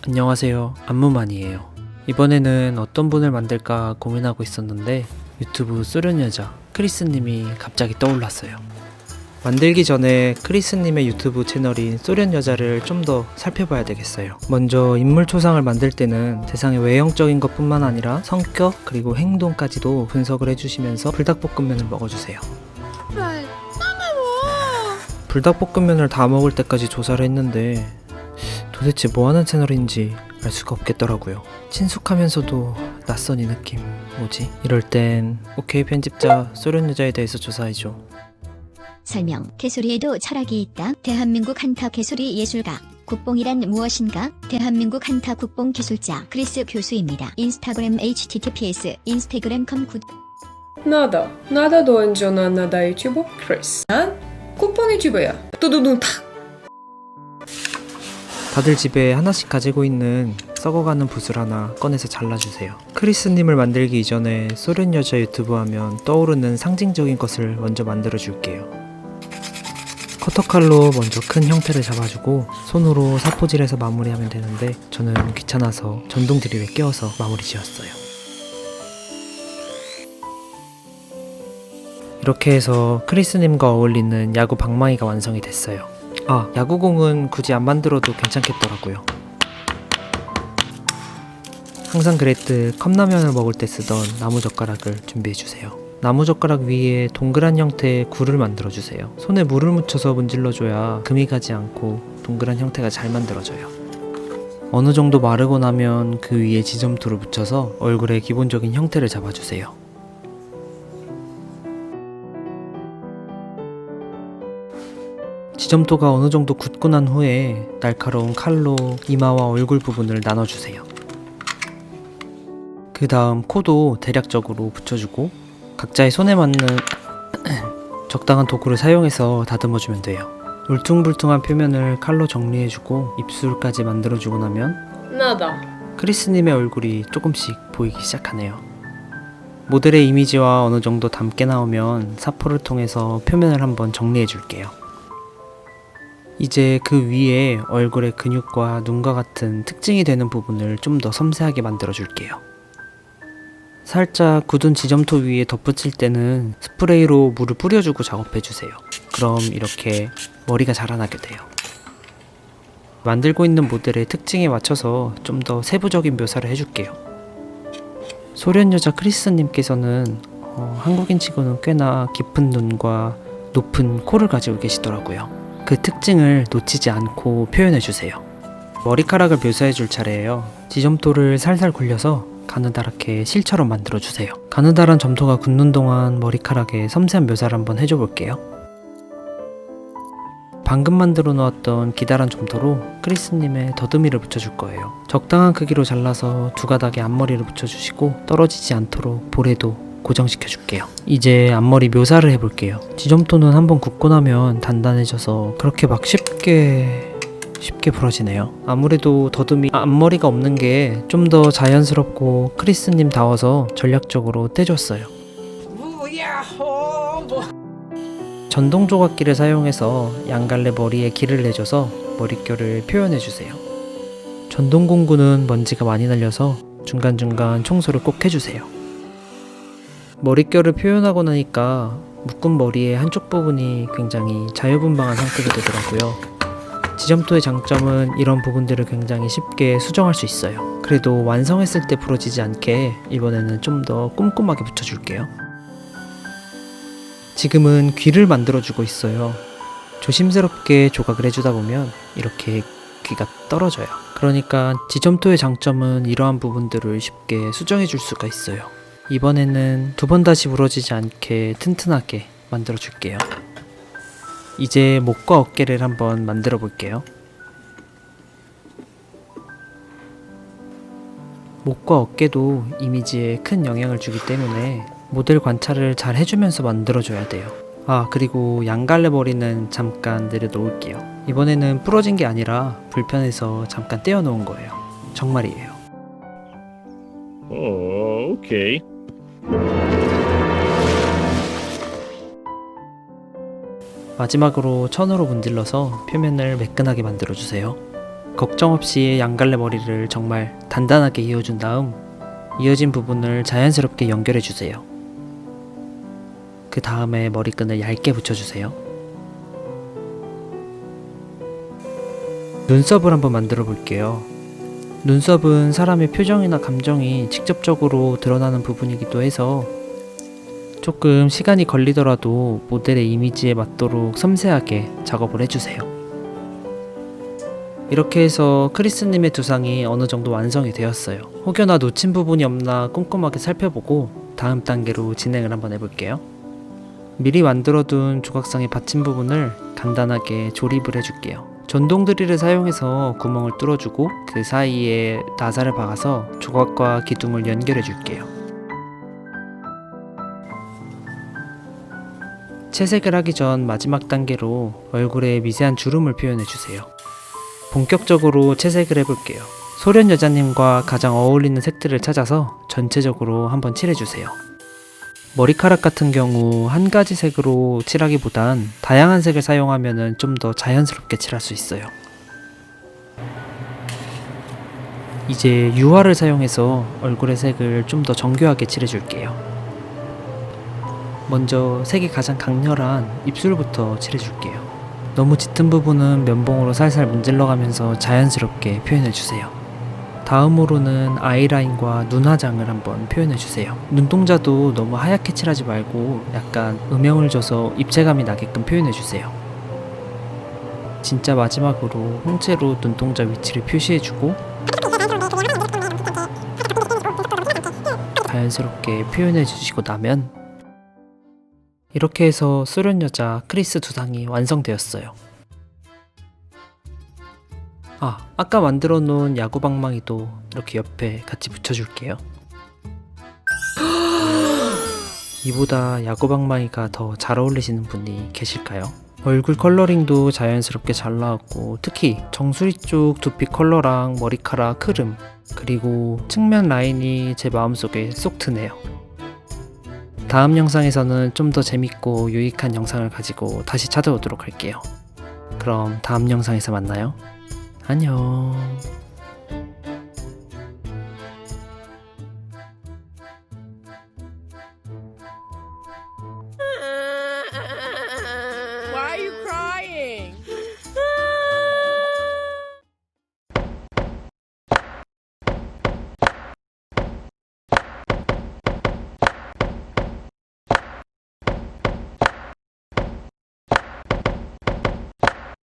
안녕하세요, 안무만이에요. 이번에는 어떤 분을 만들까 고민하고 있었는데 유튜브 소련여자 크리스님이 갑자기 떠올랐어요. 만들기 전에 크리스님의 유튜브 채널인 소련여자를 좀 더 살펴봐야 되겠어요. 먼저 인물 초상을 만들 때는 대상의 외형적인 것뿐만 아니라 성격 그리고 행동까지도 분석을 해주시면서 불닭볶음면을 먹어주세요. 불닭볶음면을 다 먹을 때까지 조사를 했는데 도대체 뭐하는 채널인지 알 수가 없겠더라고요. 친숙하면서도 낯선 이 느낌 뭐지? 이럴 땐 오케이 편집자 소련여자에 대해서 조사해줘. 설명. 개소리에도 철학이 있다. 대한민국 한타 개소리 예술가. 국뽕이란 무엇인가? 대한민국 한타 국뽕 기술자 크리스 교수입니다. 인스타그램 https instagram.com Надо доанджона надо ютубу Крис. 쿠폰 유튜브야. 두두둥 탁. 다들 집에 하나씩 가지고 있는 썩어가는 붓을 하나 꺼내서 잘라주세요. 크리스님을 만들기 이전에 소련여자 유튜브 하면 떠오르는 상징적인 것을 먼저 만들어줄게요. 커터칼로 먼저 큰 형태를 잡아주고 손으로 사포질해서 마무리하면 되는데 저는 귀찮아서 전동 드릴에 끼워서 마무리 지었어요. 이렇게 해서 크리스님과 어울리는 야구 방망이가 완성이 됐어요. 야구공은 굳이 안 만들어도 괜찮겠더라고요. 항상 그랬듯 컵라면을 먹을 때 쓰던 나무젓가락을 준비해주세요. 나무젓가락 위에 동그란 형태의 굴을 만들어주세요. 손에 물을 묻혀서 문질러줘야 금이 가지 않고 동그란 형태가 잘 만들어져요. 어느 정도 마르고 나면 그 위에 지점토를 묻혀서 얼굴의 기본적인 형태를 잡아주세요. 지점토가 어느 정도 굳고 난 후에 날카로운 칼로 이마와 얼굴 부분을 나눠주세요. 그 다음 코도 대략적으로 붙여주고 각자의 손에 맞는 적당한 도구를 사용해서 다듬어주면 돼요. 울퉁불퉁한 표면을 칼로 정리해주고 입술까지 만들어주고 나면 나도. 크리스님의 얼굴이 조금씩 보이기 시작하네요. 모델의 이미지와 어느 정도 닮게 나오면 사포를 통해서 표면을 한번 정리해줄게요. 이제 그 위에 얼굴의 근육과 눈과 같은 특징이 되는 부분을 좀 더 섬세하게 만들어줄게요. 살짝 굳은 지점토 위에 덧붙일 때는 스프레이로 물을 뿌려주고 작업해주세요. 그럼 이렇게 머리가 자라나게 돼요. 만들고 있는 모델의 특징에 맞춰서 좀 더 세부적인 묘사를 해줄게요. 소련여자 크리스님께서는 한국인 치고는 꽤나 깊은 눈과 높은 코를 가지고 계시더라고요. 그 특징을 놓치지 않고 표현해주세요. 머리카락을 묘사해줄 차례예요. 지점토를 살살 굴려서 가느다랗게 실처럼 만들어주세요. 가느다란 점토가 굳는 동안 머리카락에 섬세한 묘사를 한번 해줘볼게요. 방금 만들어 놓았던 기다란 점토로 크리스님의 더듬이를 붙여줄 거예요. 적당한 크기로 잘라서 두 가닥에 앞머리를 붙여주시고 떨어지지 않도록 볼에도 고정시켜줄게요. 이제 앞머리 묘사를 해볼게요. 지점토는 한번 굽고 나면 단단해져서 그렇게 막 쉽게 부러지네요. 아무래도 더듬이 앞머리가 없는 게 좀 더 자연스럽고 크리스님 다워서 전략적으로 떼줬어요. 전동 조각기를 사용해서 양갈래 머리에 길을 내줘서 머릿결을 표현해주세요. 전동 공구는 먼지가 많이 날려서 중간중간 청소를 꼭 해주세요. 머릿결을 표현하고 나니까 묶은 머리의 한쪽 부분이 굉장히 자유분방한 형태가 되더라고요. 지점토의 장점은 이런 부분들을 굉장히 쉽게 수정할 수 있어요. 그래도 완성했을 때 부러지지 않게 이번에는 좀 더 꼼꼼하게 붙여줄게요. 지금은 귀를 만들어주고 있어요. 조심스럽게 조각을 해주다 보면 이렇게 귀가 떨어져요. 그러니까 지점토의 장점은 이러한 부분들을 쉽게 수정해줄 수가 있어요. 이번에는 두 번 다시 부러지지 않게 튼튼하게 만들어줄게요. 이제 목과 어깨를 한번 만들어 볼게요. 목과 어깨도 이미지에 큰 영향을 주기 때문에 모델 관찰을 잘 해주면서 만들어줘야 돼요. 그리고 양갈래 머리는 잠깐 내려놓을게요. 이번에는 부러진 게 아니라 불편해서 잠깐 떼어놓은 거예요. 정말이에요. 오케이. 마지막으로 천으로 문질러서 표면을 매끈하게 만들어주세요. 걱정 없이 양갈래 머리를 정말 단단하게 이어준 다음 이어진 부분을 자연스럽게 연결해 주세요. 그 다음에 머리끈을 얇게 붙여주세요. 눈썹을 한번 만들어 볼게요. 눈썹은 사람의 표정이나 감정이 직접적으로 드러나는 부분이기도 해서 조금 시간이 걸리더라도 모델의 이미지에 맞도록 섬세하게 작업을 해주세요. 이렇게 해서 크리스님의 두상이 어느 정도 완성이 되었어요. 혹여나 놓친 부분이 없나 꼼꼼하게 살펴보고 다음 단계로 진행을 한번 해볼게요. 미리 만들어둔 조각상의 받침 부분을 간단하게 조립을 해줄게요. 전동 드릴을 사용해서 구멍을 뚫어주고 그 사이에 나사를 박아서 조각과 기둥을 연결해 줄게요. 채색을 하기 전 마지막 단계로 얼굴에 미세한 주름을 표현해 주세요. 본격적으로 채색을 해볼게요. 소련 여자님과 가장 어울리는 색들을 찾아서 전체적으로 한번 칠해주세요. 머리카락 같은 경우 한 가지 색으로 칠하기보단 다양한 색을 사용하면 좀 더 자연스럽게 칠할 수 있어요. 이제 유화를 사용해서 얼굴의 색을 좀 더 정교하게 칠해줄게요. 먼저 색이 가장 강렬한 입술부터 칠해줄게요. 너무 짙은 부분은 면봉으로 살살 문질러가면서 자연스럽게 표현해주세요. 다음으로는 아이라인과 눈화장을 한번 표현해주세요. 눈동자도 너무 하얗게 칠하지 말고 약간 음영을 줘서 입체감이 나게끔 표현해주세요. 진짜 마지막으로 홍채로 눈동자 위치를 표시해주고 자연스럽게 표현해주시고 나면 이렇게 해서 소련 여자 크리스 두상이 완성되었어요. 아까 만들어 놓은 야구방망이도 이렇게 옆에 같이 붙여줄게요. 이보다 야구방망이가 더 잘 어울리시는 분이 계실까요? 얼굴 컬러링도 자연스럽게 잘 나왔고 특히 정수리 쪽 두피 컬러랑 머리카락 흐름 그리고 측면 라인이 제 마음속에 쏙 드네요. 다음 영상에서는 좀 더 재밌고 유익한 영상을 가지고 다시 찾아오도록 할게요. 그럼 다음 영상에서 만나요. 안녕.